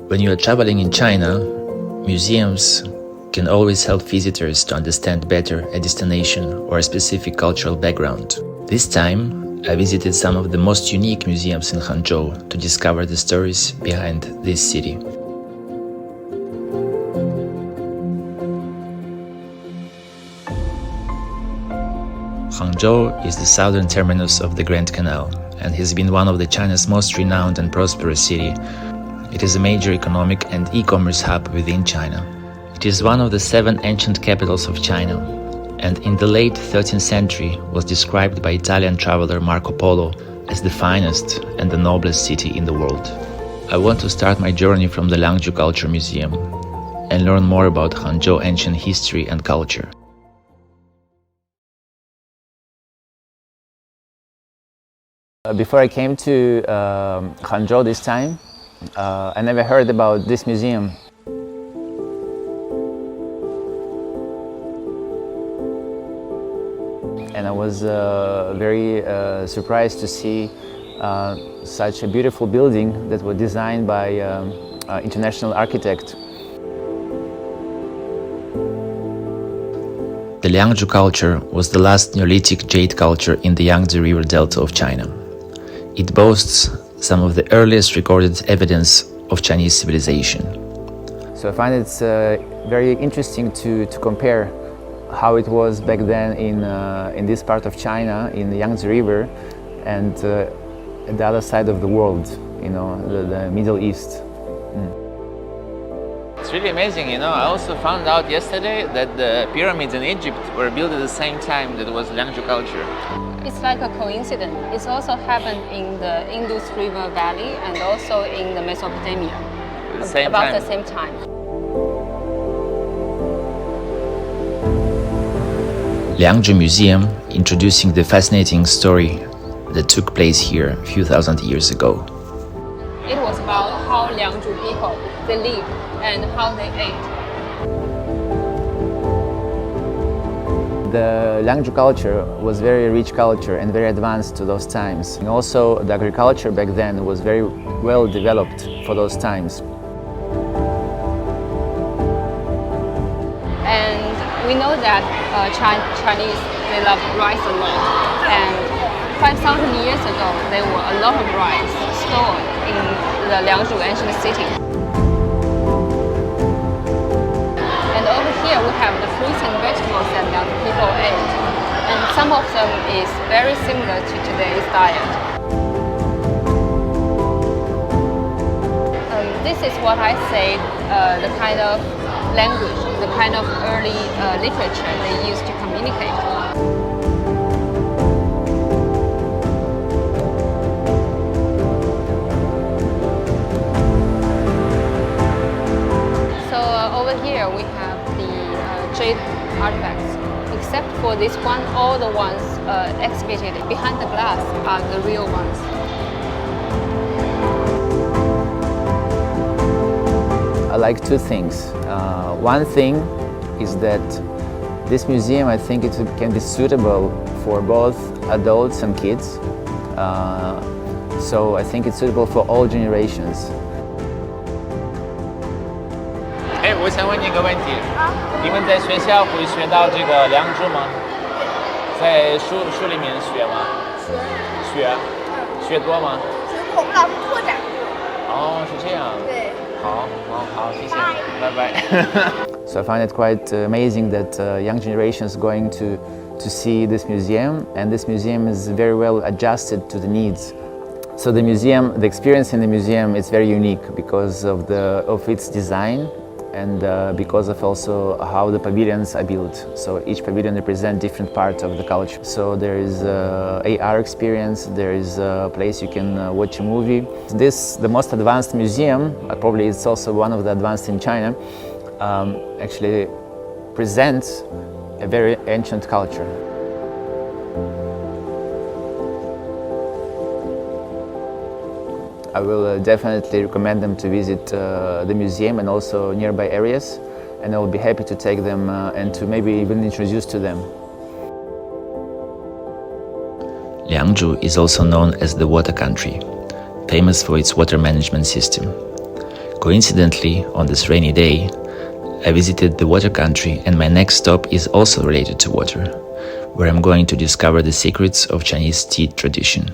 When you are traveling in China, museums can always help visitors to understand better a destination or a specific cultural background. This time, I visited some of the most unique museums in Hangzhou to discover the stories behind this city. Hangzhou is the southern terminus of the Grand Canal and has been one of China's most renowned and prosperous cities. It is a major economic and e-commerce hub within China. It is one of the 7 ancient capitals of China, and in the late 13th century was described by Italian traveler Marco Polo as the finest and the noblest city in the world. I want to start my journey from the Hangzhou Culture Museum and learn more about Hangzhou ancient history and culture. Before I came to Hangzhou this time, I never heard about this museum. And I was very surprised to see such a beautiful building that was designed by an international architect. The Hangzhou culture was the last Neolithic jade culture in the Yangtze River Delta of China. It boasts some of the earliest recorded evidence of Chinese civilization. So I find it's very interesting to compare how it was back then in this part of China, in the Yangtze River, and at the other side of the world, the Middle East. It's really amazing, I also found out yesterday that the pyramids in Egypt were built at the same time that was Hangzhou culture. It's like a coincidence. It's also happened in the Indus River Valley and also in the Mesopotamia. The same time. Hangzhou Museum introducing the fascinating story that took place here a few thousand years ago. It was about how Hangzhou people, they live and how they ate. The Hangzhou culture was very rich culture and very advanced to those times. And also the agriculture back then was very well developed for those times. And we know that Chinese, they love rice a lot. And 5,000 years ago, there were a lot of rice stored in the Hangzhou ancient city. And over here, we have the fruits and vegetables that the people ate. And some of them is very similar to today's diet. This is what I say, the kind of language, the kind of early literature they used to communicate. So over here we have the jade artifacts. Except for this one, all the ones exhibited behind the glass are the real ones. I like 2 things. One thing is that this museum, I think it can be suitable for both adults and kids. So I think it's suitable for all generations. 我想问你一个问题，你们在学校会学到这个Hangzhou吗？在书里面学吗？学多吗？学过，我们老师拓展过。哦，是这样。对。好，谢谢，拜拜。So I find it quite amazing that young generation is going to see this museum, and this museum is very well adjusted to the needs. So the museum, the experience in the museum is very unique because of its design and because of also how the pavilions are built. So each pavilion represents different parts of the culture. So there is AR experience, there is a place you can watch a movie. The most advanced museum, probably it's also one of the advanced in China, actually presents a very ancient culture. I will definitely recommend them to visit the museum and also nearby areas, and I will be happy to take them and to maybe even introduce to them. Hangzhou is also known as the water country, famous for its water management system. Coincidentally, on this rainy day, I visited the water country, and my next stop is also related to water, where I'm going to discover the secrets of Chinese tea tradition.